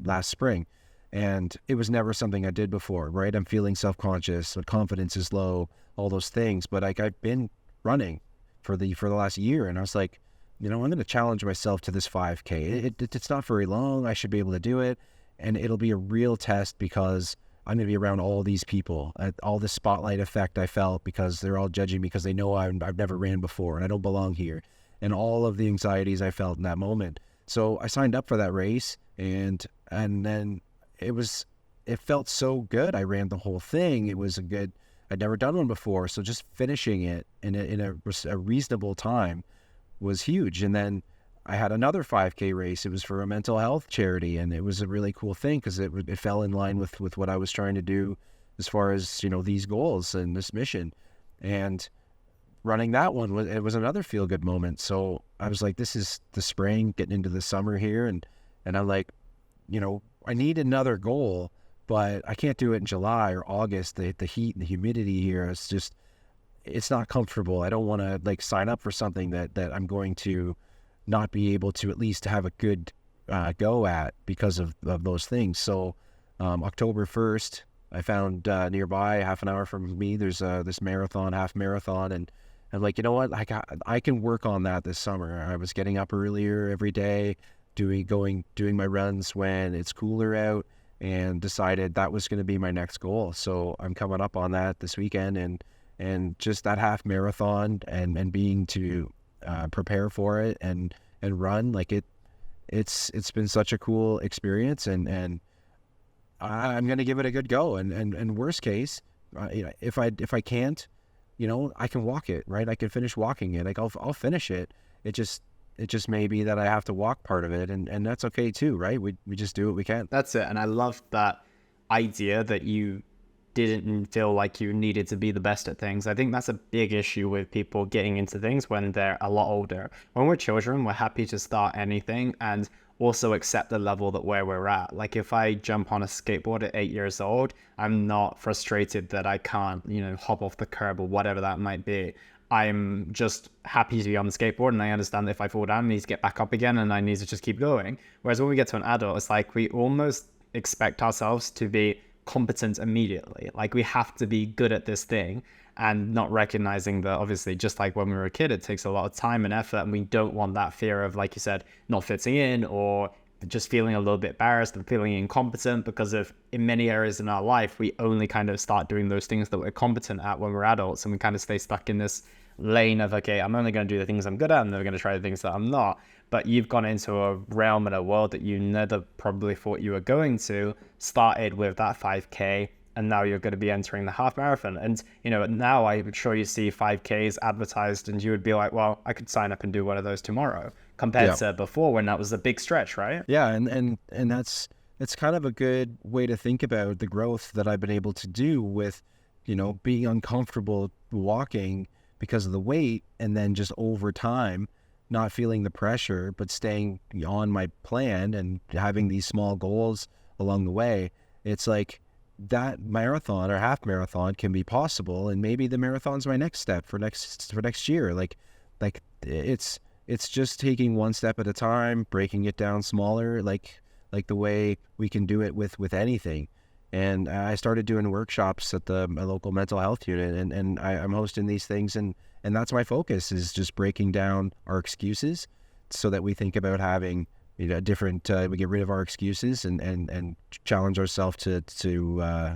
last spring, and it was never something I did before, right? I'm feeling self-conscious, my confidence is low, all those things. But like, I've been running for the last year, and I was like, I'm going to challenge myself to this 5K. It's not very long. I should be able to do it. And it'll be a real test, because I'm going to be around all these people, all the spotlight effect I felt, because they're all judging me because they know I've never ran before and I don't belong here, and all of the anxieties I felt in that moment. So I signed up for that race, and then it felt so good. I ran the whole thing. It was I'd never done one before. So just finishing it in a reasonable time was huge. And then I had another 5K race. It was for a mental health charity, and it was a really cool thing, because it fell in line with what I was trying to do as far as, these goals and this mission. And running that one was another feel-good moment. So I was like, this is the spring, getting into the summer here, and I'm like, I need another goal, but I can't do it in July or August. The heat and the humidity here, it's not comfortable. I don't want to like sign up for something that I'm going to not be able to at least have a good go at because of those things. So October 1st, I found nearby, half an hour from me, there's this half marathon, and I'm like, you know what, I can work on that this summer. I was getting up earlier every day, doing my runs when it's cooler out, and decided that was going to be my next goal. So I'm coming up on that this weekend, and just that half marathon and being to prepare for it and run, like it's been such a cool experience, and I'm going to give it a good go. And worst case, if I can't, I can walk it, right? I can finish walking it. Like I'll finish it. It just may be that I have to walk part of it, and that's okay too, right? We just do what we can. That's it. And I love that idea that you didn't feel like you needed to be the best at things. I think that's a big issue with people getting into things when they're a lot older. When we're children, we're happy to start anything and also accept the level that where we're at. Like if I jump on a skateboard at 8 years old, I'm not frustrated that I can't, hop off the curb or whatever that might be. I'm just happy to be on the skateboard, and I understand that if I fall down, I need to get back up again and I need to just keep going. Whereas when we get to an adult, it's like we almost expect ourselves to be competent immediately. Like we have to be good at this thing, and not recognizing that obviously just like when we were a kid, it takes a lot of time and effort, and we don't want that fear of, like you said, not fitting in or just feeling a little bit embarrassed and feeling incompetent, because of in many areas in our life, we only kind of start doing those things that we're competent at when we're adults, and we kind of stay stuck in this lane of, okay, I'm only going to do the things I'm good at, and I'm going to try the things that I'm not. But you've gone into a realm and a world that you never probably thought you were going to, started with that 5K, and now you're going to be entering the half marathon. And, now I'm sure you see 5Ks advertised and you would be like, well, I could sign up and do one of those tomorrow, compared to before when that was a big stretch, right? Yeah. And it's kind of a good way to think about the growth that I've been able to do with, being uncomfortable walking because of the weight, and then just over time, not feeling the pressure, but staying on my plan and having these small goals along the way. It's like that marathon or half marathon can be possible, and maybe the marathon's my next step for next year. Like it's just taking one step at a time, breaking it down smaller, like the way we can do it with anything. And I started doing workshops at my local mental health unit, and I'm hosting these things, and that's my focus, is just breaking down our excuses so that we think about having different, we get rid of our excuses and challenge ourselves to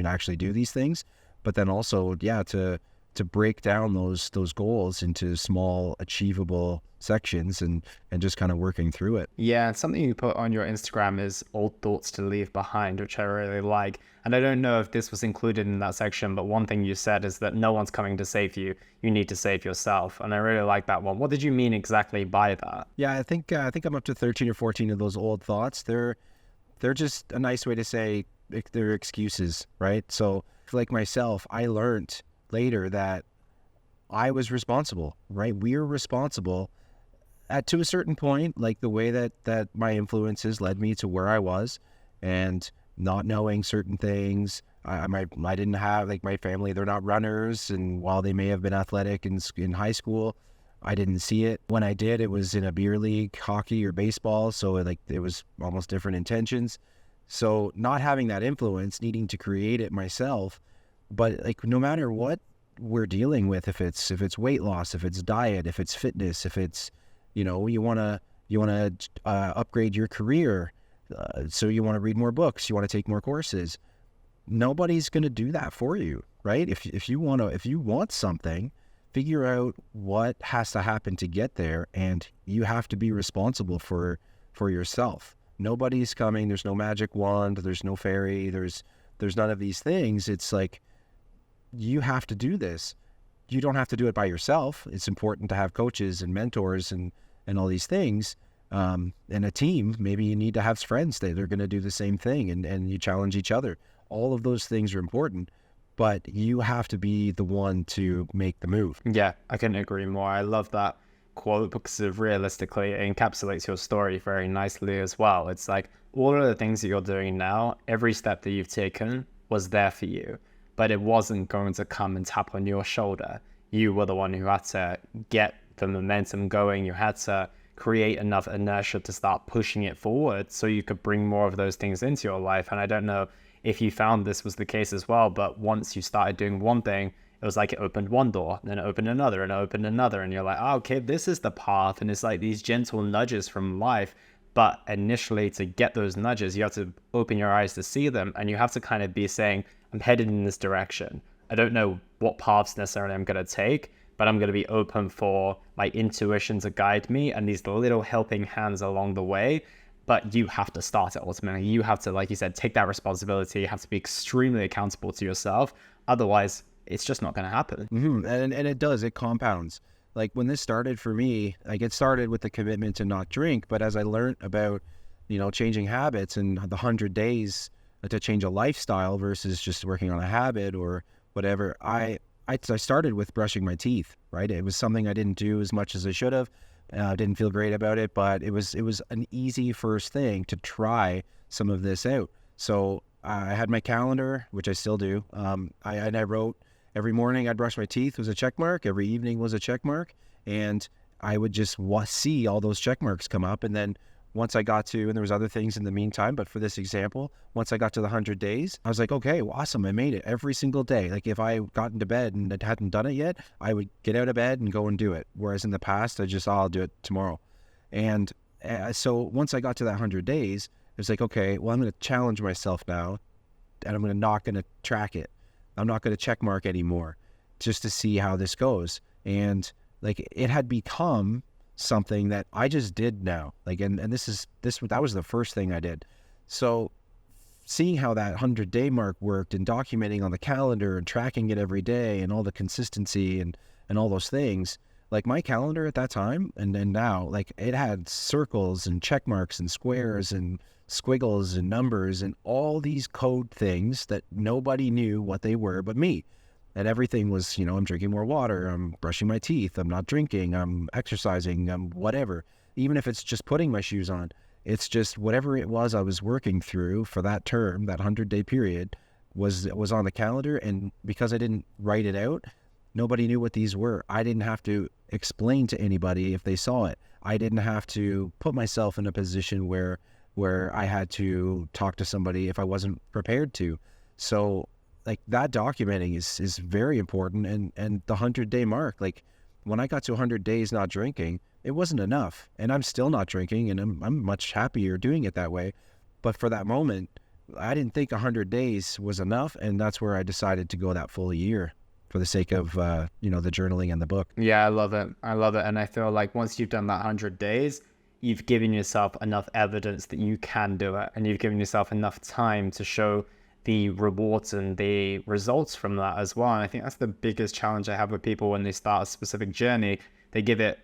actually do these things. But then also, to break down those goals into small, achievable sections and just kind of working through it. Yeah, and something you put on your Instagram is old thoughts to leave behind, which I really like. And I don't know if this was included in that section, but one thing you said is that no one's coming to save you. You need to save yourself. And I really like that one. What did you mean exactly by that? Yeah, I think I'm up to 13 or 14 of those old thoughts. They're just a nice way to say they're excuses, right? So like myself, I learned later that I was responsible, right? We're responsible to a certain point, like the way that my influences led me to where I was, and not knowing certain things. I didn't have, like, my family, they're not runners, and while they may have been athletic in high school, I didn't see it. When I did, it was in a beer league, hockey or baseball, so it was almost different intentions. So not having that influence, needing to create it myself. But like, no matter what we're dealing with, if it's weight loss, if it's diet, if it's fitness, if it's, you want to upgrade your career, so you want to read more books, you want to take more courses, nobody's going to do that for you, right? If you want something, figure out what has to happen to get there, and you have to be responsible for yourself. Nobody's coming. There's no magic wand. There's no fairy. There's none of these things. It's like, you have to do this. You don't have to do it by yourself. It's important to have coaches and mentors and all these things. And a team, maybe you need to have friends that are going to do the same thing, and you challenge each other. All of those things are important, but you have to be the one to make the move. Yeah, I couldn't agree more. I love that quote because realistically it encapsulates your story very nicely as well. It's like all of the things that you're doing now, every step that you've taken was there for you, but it wasn't going to come and tap on your shoulder. You were the one who had to get the momentum going. You had to create enough inertia to start pushing it forward so you could bring more of those things into your life. And I don't know if you found this was the case as well, but once you started doing one thing, it was like it opened one door, then it opened another, and it opened another, and you're like, oh, okay, this is the path. And it's like these gentle nudges from life. But initially, to get those nudges, you have to open your eyes to see them, and you have to kind of be saying, I'm headed in this direction. I don't know what paths necessarily I'm going to take, but I'm going to be open for my intuition to guide me and these little helping hands along the way. But you have to start it ultimately. You have to, like you said, take that responsibility. You have to be extremely accountable to yourself. Otherwise, it's just not going to happen. Mm-hmm. And it does. It compounds. Like when this started for me, like it started with the commitment to not drink. But as I learned about, changing habits and the 100 days to change a lifestyle versus just working on a habit or whatever, I started with brushing my teeth, right? It was something I didn't do as much as I should have. Didn't feel great about it, but it was an easy first thing to try some of this out. So I had my calendar, which I still do. I wrote every morning I'd brush my teeth was a check mark. Every evening was a check mark. And I would just see all those check marks come up. And then once I got to, and there was other things in the meantime, but for this example, once I got to the 100 days, I was like, okay, well, awesome. I made it every single day. Like if I got into bed and hadn't done it yet, I would get out of bed and go and do it. Whereas in the past, I'll do it tomorrow. And so once I got to that 100 days, it was like, okay, well, I'm going to challenge myself now, and I'm not going to track it. I'm not going to check mark anymore just to see how this goes. And like it had become something that I just did now. Like, and that was the first thing I did. So seeing how that 100-day mark worked and documenting on the calendar and tracking it every day and all the consistency and all those things, like my calendar at that time and then now, like it had circles and check marks and squares and squiggles and numbers and all these code things that nobody knew what they were but me. And everything was, I'm drinking more water, I'm brushing my teeth, I'm not drinking, I'm exercising, I'm whatever. Even if it's just putting my shoes on, it's just whatever it was I was working through for that term, that 100-day period was on the calendar. And because I didn't write it out, nobody knew what these were. I didn't have to explain to anybody if they saw it. I didn't have to put myself in a position where I had to talk to somebody if I wasn't prepared to. So like that documenting is very important. And the 100-day mark, like when I got to 100 days not drinking, it wasn't enough. And I'm still not drinking, and I'm much happier doing it that way. But for that moment, I didn't think 100 days was enough. And that's where I decided to go that full year for the sake of, the journaling and the book. Yeah, I love it. And I feel like once you've done that 100 days, you've given yourself enough evidence that you can do it. And you've given yourself enough time to show the rewards and the results from that as well. And I think that's the biggest challenge I have with people when they start a specific journey. They give it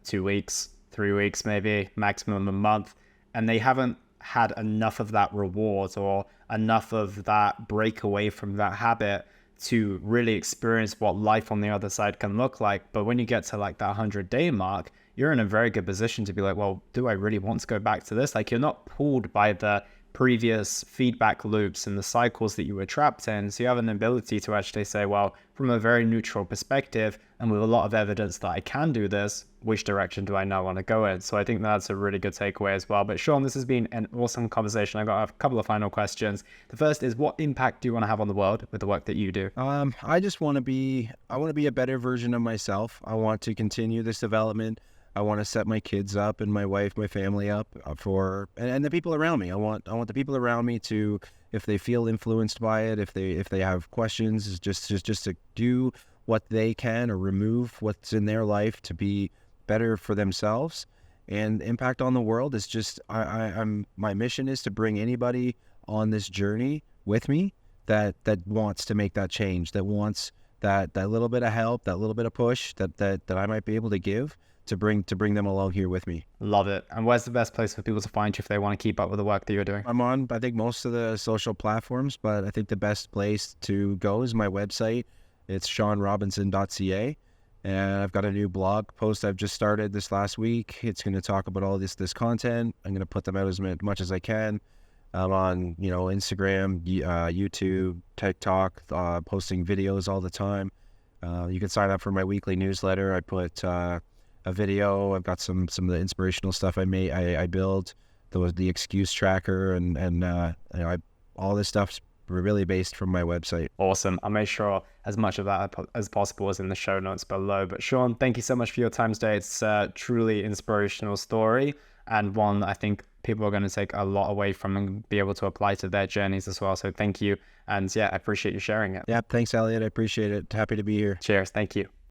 2 weeks, 3 weeks, maybe maximum a month, and they haven't had enough of that reward or enough of that break away from that habit to really experience what life on the other side can look like. But when you get to like that 100-day mark, you're in a very good position to be like, well, do I really want to go back to this? Like, you're not pulled by the previous feedback loops and the cycles that you were trapped in. So you have an ability to actually say, well, from a very neutral perspective and with a lot of evidence that I can do this, which direction do I now want to go in? So I think that's a really good takeaway as well. But Sean, this has been an awesome conversation. I got a couple of final questions. The first is, what impact do you want to have on the world with the work that you do? I just want to be a better version of myself. I want to continue this development. I want to set my kids up and my wife, my family up and the people around me. I want the people around me to, if they feel influenced by it, if they have questions, is just to do what they can or remove what's in their life to be better for themselves. And impact on the world is just, my mission is to bring anybody on this journey with me that wants to make that change, that wants that little bit of help, that little bit of push that I might be able to give, to bring them along here with me. Love it. And where's the best place for people to find you if they want to keep up with the work that you're doing? I'm on, I think, most of the social platforms, but I think the best place to go is my website. It's seanrobinson.ca. And I've got a new blog post I've just started this last week. It's going to talk about all this content. I'm going to put them out as much as I can. I'm on, Instagram, YouTube, TikTok, posting videos all the time. You can sign up for my weekly newsletter. I put a video. I've got some of the inspirational stuff I build, the excuse tracker, and all this stuff's really based from my website. Awesome. I'll make sure as much of that as possible is in the show notes below. But Sean, thank you so much for your time today. It's a truly inspirational story, and one I think people are going to take a lot away from and be able to apply to their journeys as well. So thank you. And yeah, I appreciate you sharing it. Yeah, thanks, Elliot. I appreciate it. Happy to be here. Cheers. Thank you.